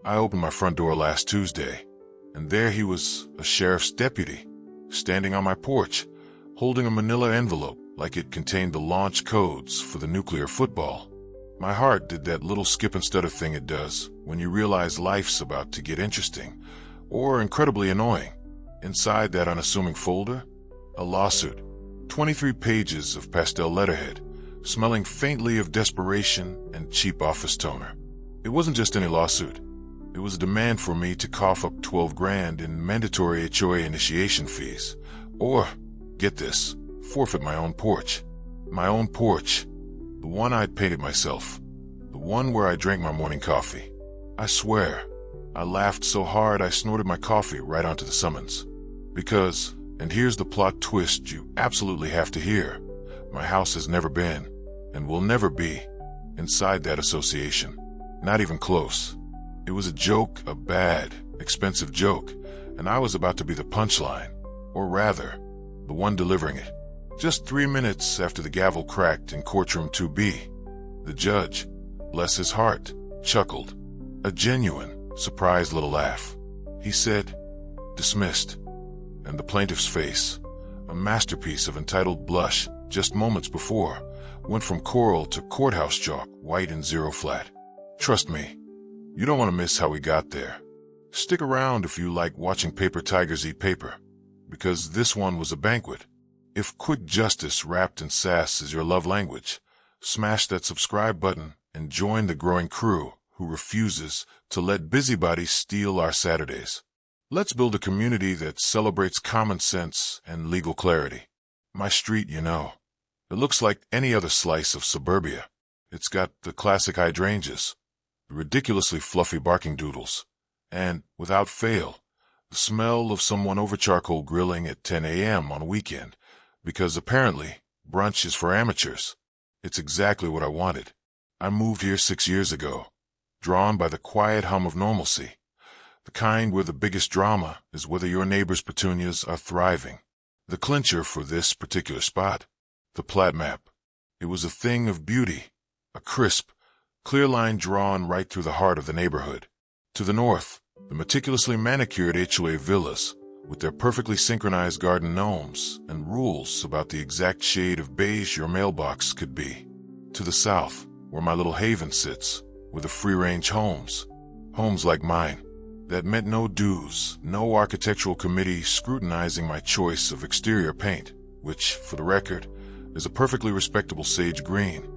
I opened my front door last Tuesday, and there he was, a sheriff's deputy, standing on my porch, holding a manila envelope like it contained the launch codes for the nuclear football. My heart did that little skip and stutter thing it does when you realize life's about to get interesting, or incredibly annoying. Inside that unassuming folder, a lawsuit, 23 pages of pastel letterhead, smelling faintly of desperation and cheap office toner. It wasn't just any lawsuit. It was a demand for me to cough up 12 grand in mandatory HOA initiation fees, or, get this, forfeit my own porch. My own porch. The one I'd painted myself. The one where I drank my morning coffee. I swear, I laughed so hard I snorted my coffee right onto the summons. Because, and here's the plot twist you absolutely have to hear, my house has never been, and will never be, inside that association. Not even close. It was a joke, a bad, expensive joke, and I was about to be the punchline, or rather, the one delivering it. Just 3 minutes after the gavel cracked in courtroom 2B, the judge, bless his heart, chuckled. A genuine, surprised little laugh. He said, "Dismissed." And the plaintiff's face, a masterpiece of entitled blush just moments before, went from coral to courthouse chalk, white and zero flat. Trust me, you don't want to miss how we got there. Stick around if you like watching paper tigers eat paper, because this one was a banquet. If quick justice wrapped in sass is your love language, smash that subscribe button and join the growing crew who refuses to let busybodies steal our Saturdays. Let's build a community that celebrates common sense and legal clarity. My street, you know, it looks like any other slice of suburbia. It's got the classic hydrangeas, the ridiculously fluffy barking doodles, and, without fail, the smell of someone over charcoal grilling at 10 a.m. on a weekend, because apparently brunch is for amateurs. It's exactly what I wanted. I moved here 6 years ago, drawn by the quiet hum of normalcy, the kind where the biggest drama is whether your neighbor's petunias are thriving. The clincher for this particular spot, the plat map. It was a thing of beauty, a crisp, clear line drawn right through the heart of the neighborhood. To the north, the meticulously manicured HOA villas, with their perfectly synchronized garden gnomes and rules about the exact shade of beige your mailbox could be. To the south, where my little haven sits, were the free-range homes. Homes like mine. That meant no dues, no architectural committee scrutinizing my choice of exterior paint, which, for the record, is a perfectly respectable sage green,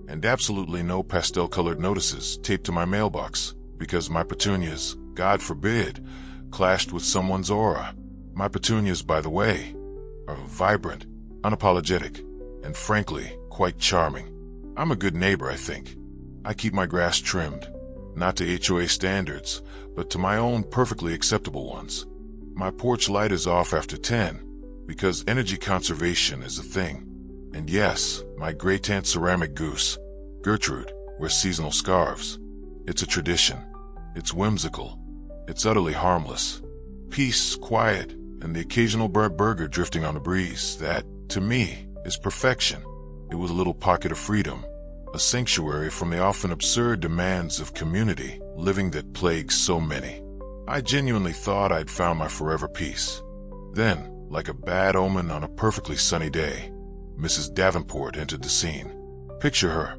and absolutely no pastel-colored notices taped to my mailbox, because my petunias, God forbid, clashed with someone's aura. My petunias, by the way, are vibrant, unapologetic, and frankly, quite charming. I'm a good neighbor, I think. I keep my grass trimmed, not to HOA standards, but to my own perfectly acceptable ones. My porch light is off after 10, because energy conservation is a thing. And yes, my great-aunt ceramic goose, Gertrude, wears seasonal scarves. It's a tradition. It's whimsical. It's utterly harmless. Peace, quiet, and the occasional burnt burger drifting on the breeze, that, to me, is perfection. It was a little pocket of freedom, a sanctuary from the often absurd demands of community living that plagues so many. I genuinely thought I'd found my forever peace. Then, like a bad omen on a perfectly sunny day, Mrs. Davenport entered the scene. Picture her,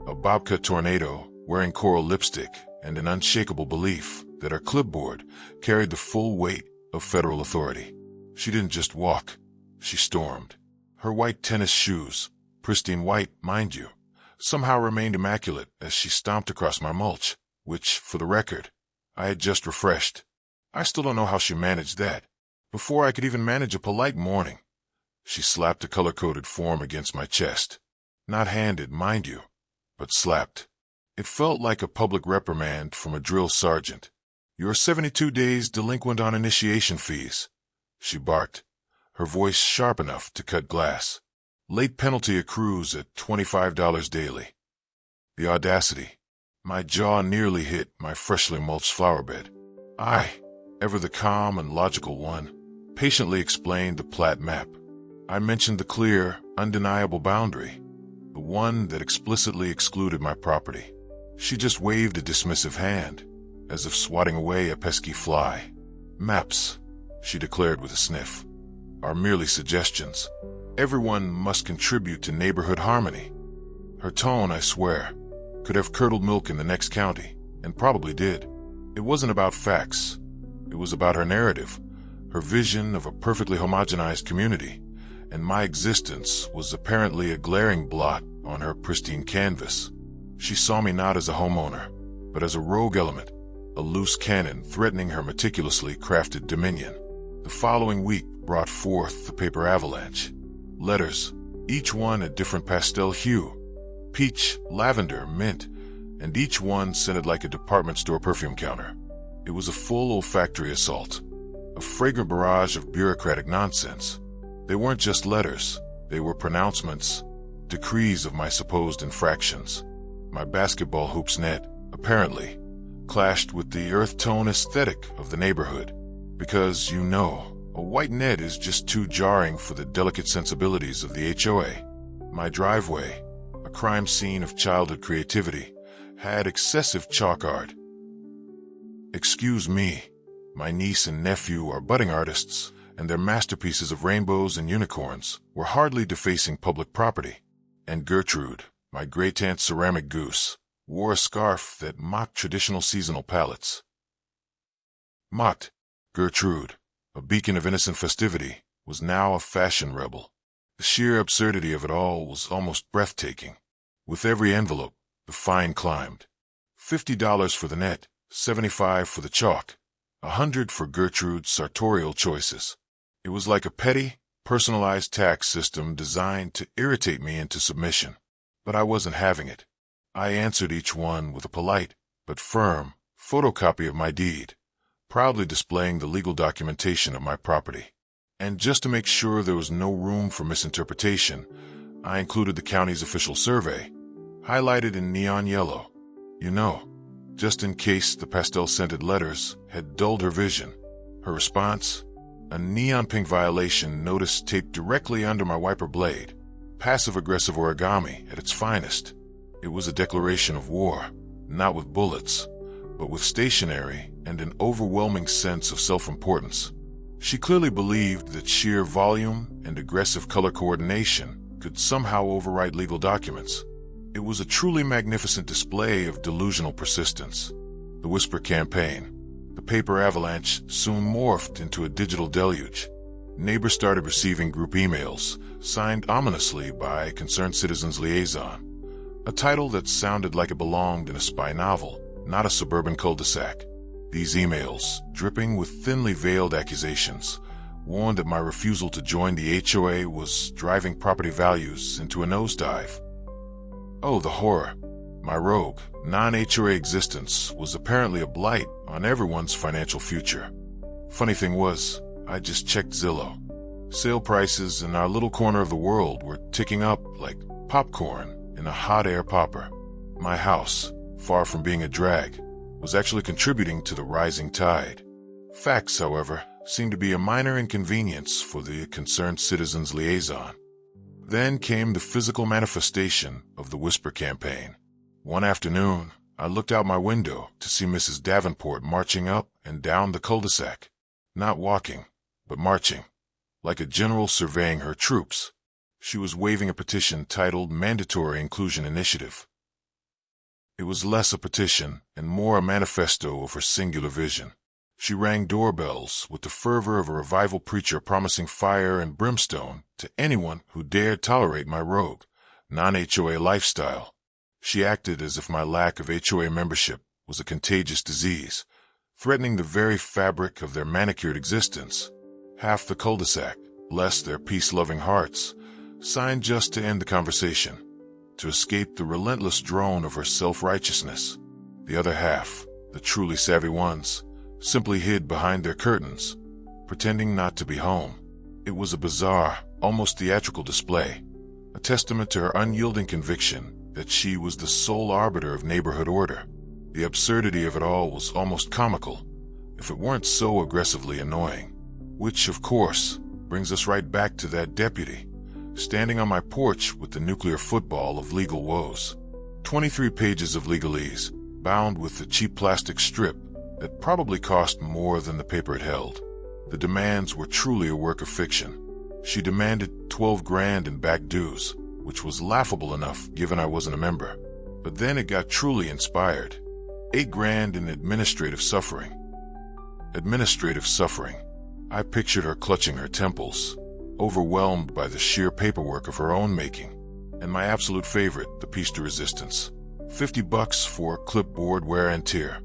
a bobcat tornado, wearing coral lipstick and an unshakable belief that her clipboard carried the full weight of federal authority. She didn't just walk, she stormed. Her white tennis shoes, pristine white, mind you, somehow remained immaculate as she stomped across my mulch, which, for the record, I had just refreshed. I still don't know how she managed that. Before I could even manage a polite morning, she slapped a color-coded form against my chest. Not handed, mind you, but slapped. It felt like a public reprimand from a drill sergeant. "You're 72 days delinquent on initiation fees," she barked, her voice sharp enough to cut glass. "Late penalty accrues at $25 daily." The audacity. My jaw nearly hit my freshly mulched flower bed. I, ever the calm and logical one, patiently explained the plat map. I mentioned the clear, undeniable boundary, the one that explicitly excluded my property. She just waved a dismissive hand, as if swatting away a pesky fly. "Maps," she declared with a sniff, "are merely suggestions. Everyone must contribute to neighborhood harmony." Her tone, I swear, could have curdled milk in the next county, and probably did. It wasn't about facts. It was about her narrative, her vision of a perfectly homogenized community, and my existence was apparently a glaring blot on her pristine canvas. She saw me not as a homeowner, but as a rogue element, a loose cannon threatening her meticulously crafted dominion. The following week brought forth the paper avalanche. Letters, each one a different pastel hue, peach, lavender, mint, and each one scented like a department store perfume counter. It was a full olfactory assault, a fragrant barrage of bureaucratic nonsense. They weren't just letters, they were pronouncements, decrees of my supposed infractions. My basketball hoops net, apparently, clashed with the earth tone aesthetic of the neighborhood, because, you know, a white net is just too jarring for the delicate sensibilities of the HOA. My driveway, a crime scene of childhood creativity, had excessive chalk art. Excuse me, my niece and nephew are budding artists, and their masterpieces of rainbows and unicorns were hardly defacing public property. And Gertrude, my great-aunt's ceramic goose, wore a scarf that mocked traditional seasonal palettes. Mocked. Gertrude, a beacon of innocent festivity, was now a fashion rebel. The sheer absurdity of it all was almost breathtaking. With every envelope, the fine climbed. $50 for the net, $75 for the chalk, $100 for Gertrude's sartorial choices. It was like a petty, personalized tax system designed to irritate me into submission. But I wasn't having it. I answered each one with a polite, but firm, photocopy of my deed, proudly displaying the legal documentation of my property. And just to make sure there was no room for misinterpretation, I included the county's official survey, highlighted in neon yellow. You know, just in case the pastel-scented letters had dulled her vision. Her response? A neon pink violation notice taped directly under my wiper blade. Passive-aggressive origami at its finest. It was a declaration of war, not with bullets, but with stationery and an overwhelming sense of self-importance. She clearly believed that sheer volume and aggressive color coordination could somehow overwrite legal documents. It was a truly magnificent display of delusional persistence. The whisper campaign, the paper avalanche, soon morphed into a digital deluge. Neighbors started receiving group emails, signed ominously by Concerned Citizens Liaison, a title that sounded like it belonged in a spy novel, not a suburban cul-de-sac. These emails, dripping with thinly veiled accusations, warned that my refusal to join the HOA was driving property values into a nosedive. Oh, the horror. My rogue, non-HOA existence was apparently a blight on everyone's financial future. Funny thing was, I just checked Zillow. Sale prices in our little corner of the world were ticking up like popcorn in a hot air popper. My house, far from being a drag, was actually contributing to the rising tide. Facts, however, seemed to be a minor inconvenience for the Concerned Citizens Liaison. Then came the physical manifestation of the whisper campaign. One afternoon, I looked out my window to see Mrs. Davenport marching up and down the cul-de-sac. Not walking, but marching, like a general surveying her troops. She was waving a petition titled Mandatory Inclusion Initiative. It was less a petition and more a manifesto of her singular vision. She rang doorbells with the fervor of a revival preacher promising fire and brimstone to anyone who dared tolerate my rogue, non-HOA lifestyle. She acted as if my lack of HOA membership was a contagious disease, threatening the very fabric of their manicured existence. Half the cul-de-sac, bless their peace-loving hearts, signed just to end the conversation, to escape the relentless drone of her self-righteousness. The other half, the truly savvy ones, simply hid behind their curtains, pretending not to be home. It was a bizarre, almost theatrical display, a testament to her unyielding conviction that she was the sole arbiter of neighborhood order. The absurdity of it all was almost comical, if it weren't so aggressively annoying. Which, of course, brings us right back to that deputy, standing on my porch with the nuclear football of legal woes. 23 pages of legalese, bound with a cheap plastic strip, that probably cost more than the paper it held. The demands were truly a work of fiction. She demanded 12 grand in back dues, which was laughable enough given I wasn't a member. But then it got truly inspired. 8 grand in administrative suffering. Administrative suffering. I pictured her clutching her temples, overwhelmed by the sheer paperwork of her own making. And my absolute favorite, the piece de resistance. $50 for clipboard wear and tear.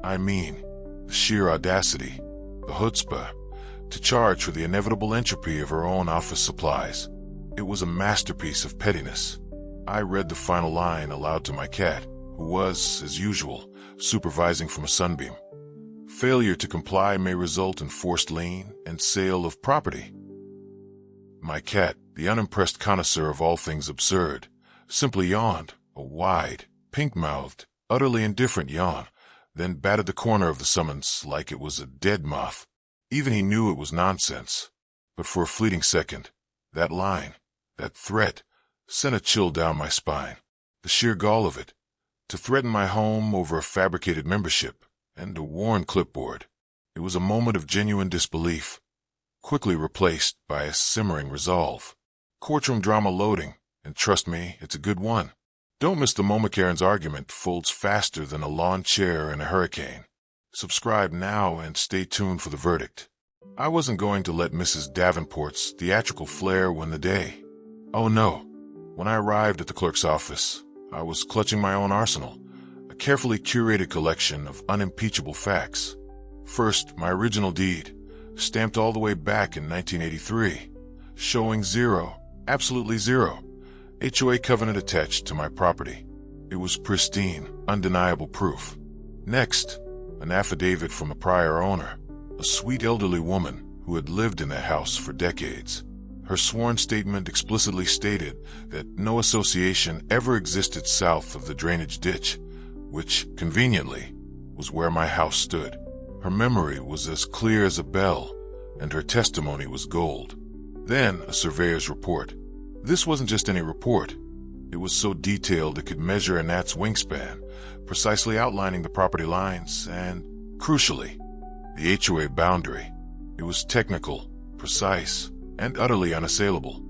I mean, the sheer audacity, the chutzpah, to charge for the inevitable entropy of her own office supplies. It was a masterpiece of pettiness. I read the final line aloud to my cat, who was, as usual, supervising from a sunbeam. Failure to comply may result in forced lien and sale of property. My cat, the unimpressed connoisseur of all things absurd, simply yawned, a wide, pink-mouthed, utterly indifferent yawn, then batted the corner of the summons like it was a dead moth. Even he knew it was nonsense. But for a fleeting second, that line, that threat, sent a chill down my spine. The sheer gall of it, to threaten my home over a fabricated membership and a worn clipboard. It was a moment of genuine disbelief, quickly replaced by a simmering resolve. Courtroom drama loading, and trust me, it's a good one. Don't miss the HOA Karen's argument folds faster than a lawn chair in a hurricane. Subscribe now and stay tuned for the verdict. I wasn't going to let Mrs. Davenport's theatrical flair win the day. Oh no. When I arrived at the clerk's office, I was clutching my own arsenal, a carefully curated collection of unimpeachable facts. First, my original deed, stamped all the way back in 1983, showing zero, absolutely zero, HOA covenant attached to my property. It was pristine, undeniable proof. Next, an affidavit from a prior owner, a sweet elderly woman who had lived in that house for decades. Her sworn statement explicitly stated that no association ever existed south of the drainage ditch, which, conveniently, was where my house stood. Her memory was as clear as a bell, and her testimony was gold. Then, a surveyor's report. This wasn't just any report. It was so detailed it could measure a gnat's wingspan, precisely outlining the property lines and, crucially, the HOA boundary. It was technical, precise, and utterly unassailable.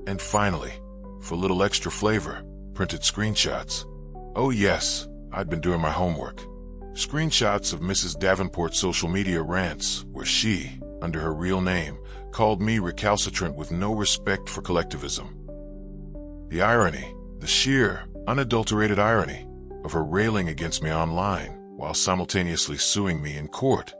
And finally, for a little extra flavor, printed screenshots. Oh yes, I'd been doing my homework. Screenshots of Mrs. Davenport's social media rants where she, under her real name, called me recalcitrant with no respect for collectivism. The irony, the sheer, unadulterated irony, of her railing against me online while simultaneously suing me in court.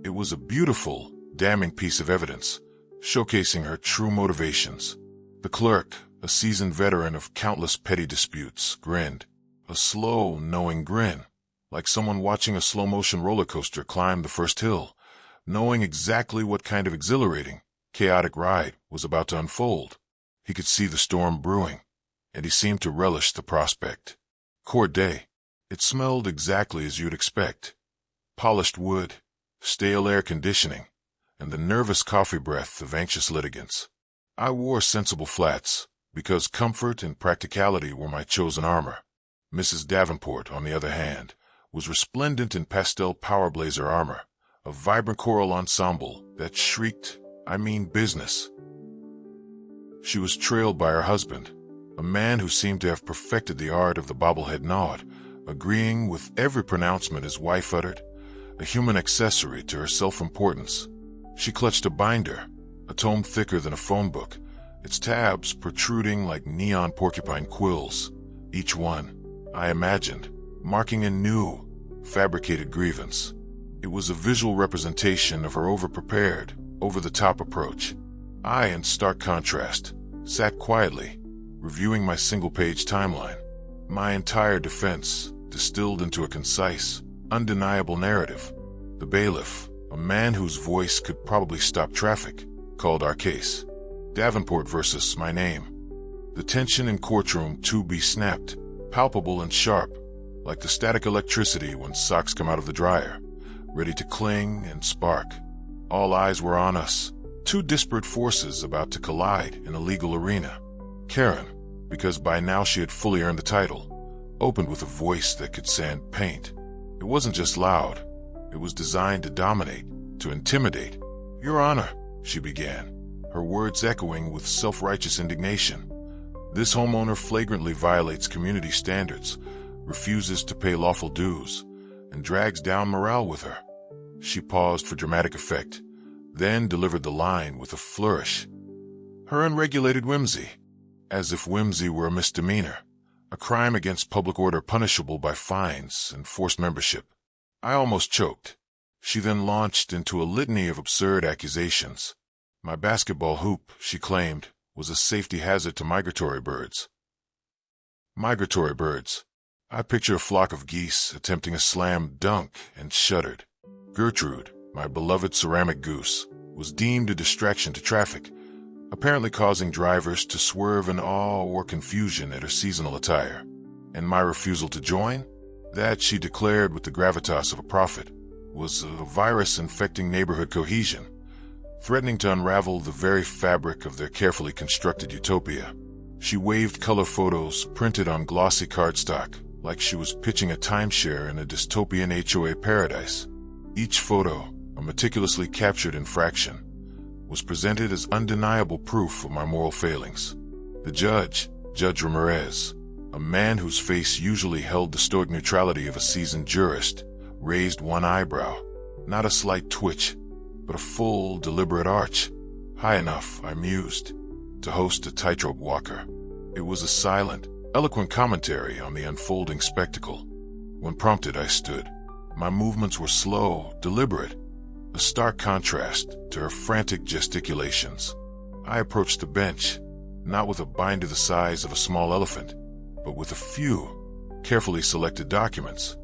It was a beautiful, damning piece of evidence, showcasing her true motivations. The clerk, a seasoned veteran of countless petty disputes, grinned, a slow, knowing grin, like someone watching a slow-motion roller coaster climb the first hill, knowing exactly what kind of exhilarating, chaotic ride was about to unfold. He could see the storm brewing, and he seemed to relish the prospect. Court day. It smelled exactly as you'd expect. Polished wood, stale air conditioning, and the nervous coffee breath of anxious litigants. I wore sensible flats, because comfort and practicality were my chosen armor. Mrs. Davenport, on the other hand, was resplendent in pastel power blazer armor, a vibrant choral ensemble that shrieked, I mean business. She was trailed by her husband, a man who seemed to have perfected the art of the bobblehead nod, agreeing with every pronouncement his wife uttered, a human accessory to her self-importance. She clutched a binder, a tome thicker than a phone book, its tabs protruding like neon porcupine quills, each one, I imagined, marking a new, fabricated grievance. It was a visual representation of her over-prepared, over-the-top approach. I, in stark contrast, sat quietly, reviewing my single-page timeline. My entire defense distilled into a concise, undeniable narrative. The bailiff, a man whose voice could probably stop traffic, called our case. Davenport versus my name. The tension in courtroom 2B snapped, palpable and sharp, like the static electricity when socks come out of the dryer, ready to cling and spark. All eyes were on us, two disparate forces about to collide in a legal arena. Karen, because by now she had fully earned the title, opened with a voice that could sand paint. It wasn't just loud, It was designed to dominate, to intimidate. "Your Honor," she began, her words echoing with self-righteous indignation. "This homeowner flagrantly violates community standards, refuses to pay lawful dues, and drags down morale with her." She paused for dramatic effect, then delivered the line with a flourish. "Her unregulated whimsy," as if whimsy were a misdemeanor, a crime against public order punishable by fines and forced membership. I almost choked. She then launched into a litany of absurd accusations. My basketball hoop, she claimed, was a safety hazard to migratory birds. Migratory birds. I picture a flock of geese attempting a slam dunk and shuddered. Gertrude, my beloved ceramic goose, was deemed a distraction to traffic, apparently causing drivers to swerve in awe or confusion at her seasonal attire. And my refusal to join? That, she declared with the gravitas of a prophet, was a virus infecting neighborhood cohesion, threatening to unravel the very fabric of their carefully constructed utopia. She waved color photos printed on glossy cardstock, like she was pitching a timeshare in a dystopian HOA paradise. Each photo, a meticulously captured infraction, was presented as undeniable proof of my moral failings. The judge, Judge Ramirez, a man whose face usually held the stoic neutrality of a seasoned jurist, raised one eyebrow, not a slight twitch, but a full, deliberate arch, high enough, I mused, to host a tightrope walker. It was a silent, eloquent commentary on the unfolding spectacle. When prompted, I stood. My movements were slow, deliberate, a stark contrast to her frantic gesticulations. I approached the bench, not with a binder the size of a small elephant, but with a few carefully selected documents.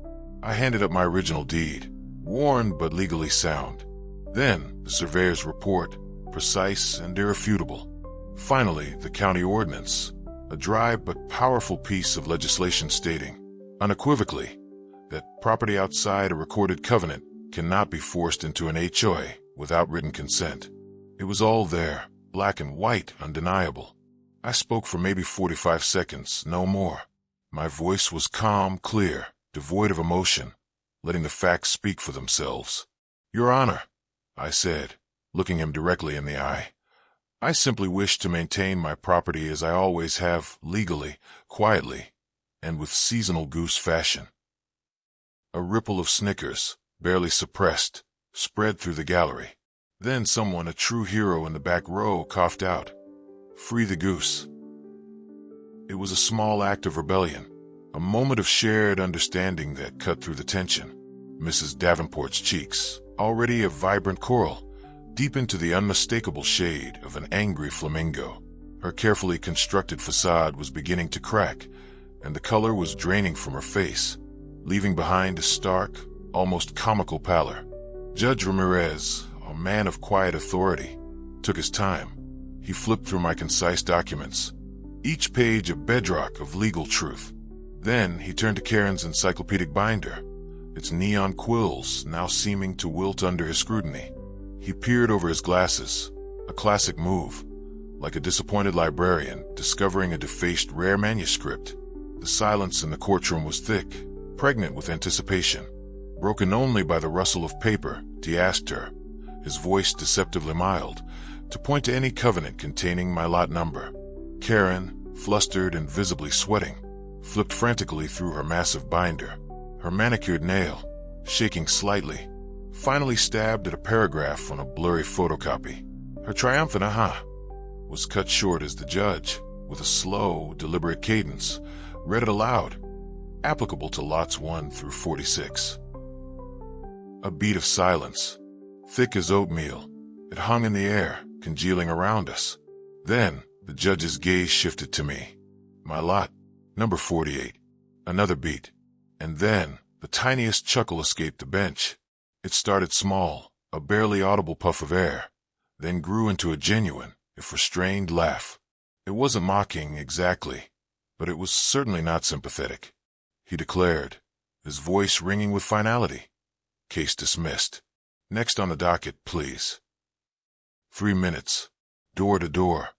I handed up my original deed, worn but legally sound. Then the surveyor's report, precise and irrefutable. Finally, the county ordinance, a dry but powerful piece of legislation stating, unequivocally, that property outside a recorded covenant cannot be forced into an HOA without written consent. It was all there, black and white, undeniable. I spoke for maybe 45 seconds, no more. My voice was calm, clear, devoid of emotion, letting the facts speak for themselves. "Your Honor," I said, looking him directly in the eye, "I simply wish to maintain my property as I always have, legally, quietly, and with seasonal goose fashion." A ripple of snickers, barely suppressed, spread through the gallery. Then someone, a true hero in the back row, coughed out, "Free the goose." It was a small act of rebellion, a moment of shared understanding that cut through the tension. Mrs. Davenport's cheeks, already a vibrant coral, deepened to the unmistakable shade of an angry flamingo. Her carefully constructed facade was beginning to crack, and the color was draining from her face, leaving behind a stark, almost comical pallor. Judge Ramirez, a man of quiet authority, took his time. He flipped through my concise documents, each page a bedrock of legal truth. Then he turned to Karen's encyclopedic binder, its neon quills now seeming to wilt under his scrutiny. He peered over his glasses, a classic move, like a disappointed librarian discovering a defaced rare manuscript. The silence in the courtroom was thick, pregnant with anticipation, broken only by the rustle of paper. He asked her, his voice deceptively mild, to point to any covenant containing my lot number. Karen, flustered and visibly sweating, flipped frantically through her massive binder, her manicured nail, shaking slightly, finally stabbed at a paragraph on a blurry photocopy. Her triumphant aha was cut short as the judge, with a slow, deliberate cadence, read it aloud, applicable to lots 1 through 46. A beat of silence, thick as oatmeal, it hung in the air, congealing around us. Then the judge's gaze shifted to me. My lot, number 48. Another beat, and then the tiniest chuckle escaped the bench. It started small, a barely audible puff of air, then grew into a genuine, if restrained, laugh. It wasn't mocking exactly, but it was certainly not sympathetic. He declared, his voice ringing with finality, "Case dismissed. Next on the docket, please." 3 minutes. Door to door.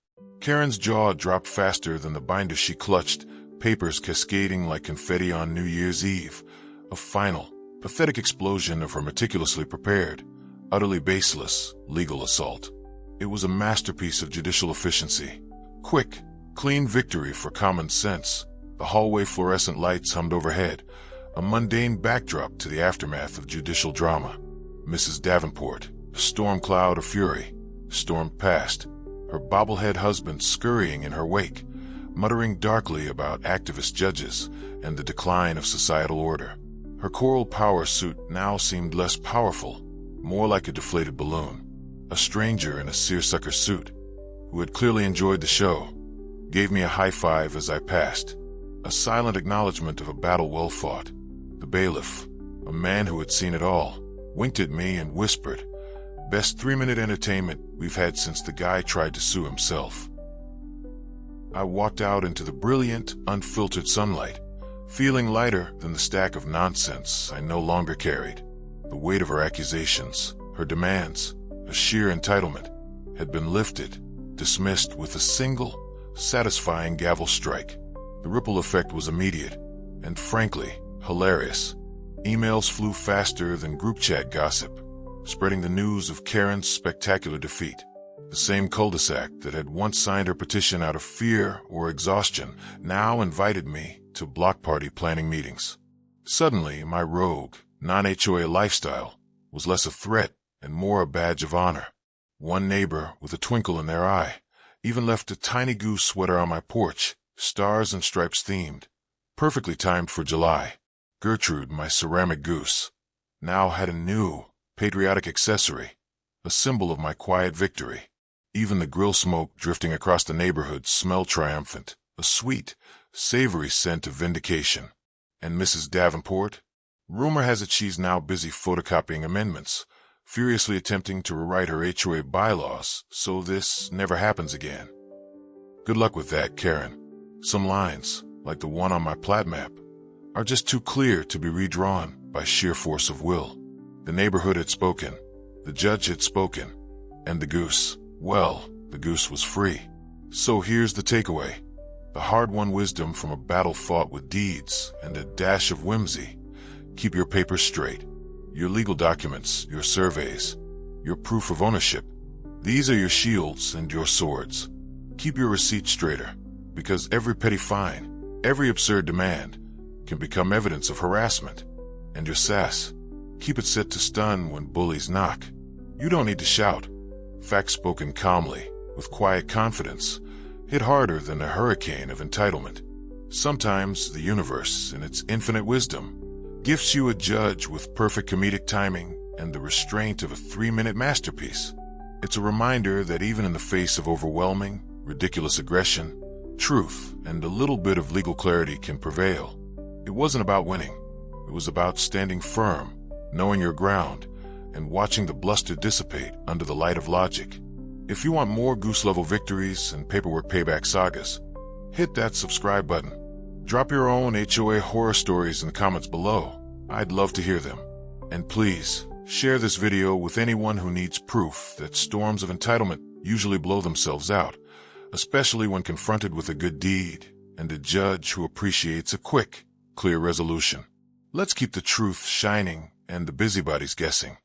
Karen's jaw dropped faster than the binder she clutched, papers cascading like confetti on New Year's Eve. A final, pathetic explosion of her meticulously prepared, utterly baseless legal assault. It was a masterpiece of judicial efficiency. Quick, clean victory for common sense. The hallway fluorescent lights hummed overhead, a mundane backdrop to the aftermath of judicial drama. Mrs. Davenport, a storm cloud of fury, stormed past, her bobblehead husband scurrying in her wake, muttering darkly about activist judges and the decline of societal order. Her coral power suit now seemed less powerful, more like a deflated balloon. A stranger in a seersucker suit, who had clearly enjoyed the show, gave me a high five as I passed, a silent acknowledgement of a battle well fought. The bailiff, a man who had seen it all, winked at me and whispered, "Best 3-minute entertainment we've had since the guy tried to sue himself." I walked out into the brilliant, unfiltered sunlight, feeling lighter than the stack of nonsense I no longer carried. The weight of her accusations, her demands, a sheer entitlement, had been lifted, dismissed with a single, satisfying gavel strike. The ripple effect was immediate, and frankly, hilarious. Emails flew faster than group chat gossip, spreading the news of Karen's spectacular defeat. The same cul-de-sac that had once signed her petition out of fear or exhaustion now invited me to block party planning meetings. Suddenly, my rogue, non-HOA lifestyle was less a threat and more a badge of honor. One neighbor, with a twinkle in their eye, even left a tiny goose sweater on my porch, stars and stripes themed, perfectly timed for July. Gertrude, my ceramic goose, now had a new, patriotic accessory, a symbol of my quiet victory. Even the grill smoke drifting across the neighborhood smelled triumphant, a sweet, savory scent of vindication. And Mrs. Davenport? Rumor has it she's now busy photocopying amendments, furiously attempting to rewrite her HOA bylaws so this never happens again. Good luck with that, Karen. Some lines, like the one on my plat map, are just too clear to be redrawn by sheer force of will. The neighborhood had spoken, the judge had spoken, and the goose, well, the goose was free. So here's the takeaway. The hard-won wisdom from a battle fought with deeds and a dash of whimsy. Keep your papers straight. Your legal documents, your surveys, your proof of ownership. These are your shields and your swords. Keep your receipts straighter, because every petty fine, every absurd demand, can become evidence of harassment. And your sass, keep it set to stun when bullies knock. You don't need to shout. Facts spoken calmly, with quiet confidence, hit harder than a hurricane of entitlement. Sometimes the universe, in its infinite wisdom, gifts you a judge with perfect comedic timing and the restraint of a 3-minute masterpiece. It's a reminder that even in the face of overwhelming, ridiculous aggression, truth and a little bit of legal clarity can prevail. It wasn't about winning. It was about standing firm, knowing your ground, and watching the bluster dissipate under the light of logic. If you want more goose-level victories and paperwork payback sagas, hit that subscribe button. Drop your own HOA horror stories in the comments below. I'd love to hear them. And please, share this video with anyone who needs proof that storms of entitlement usually blow themselves out, especially when confronted with a good deed and a judge who appreciates a quick, clear resolution. Let's keep the truth shining and the busybodies guessing.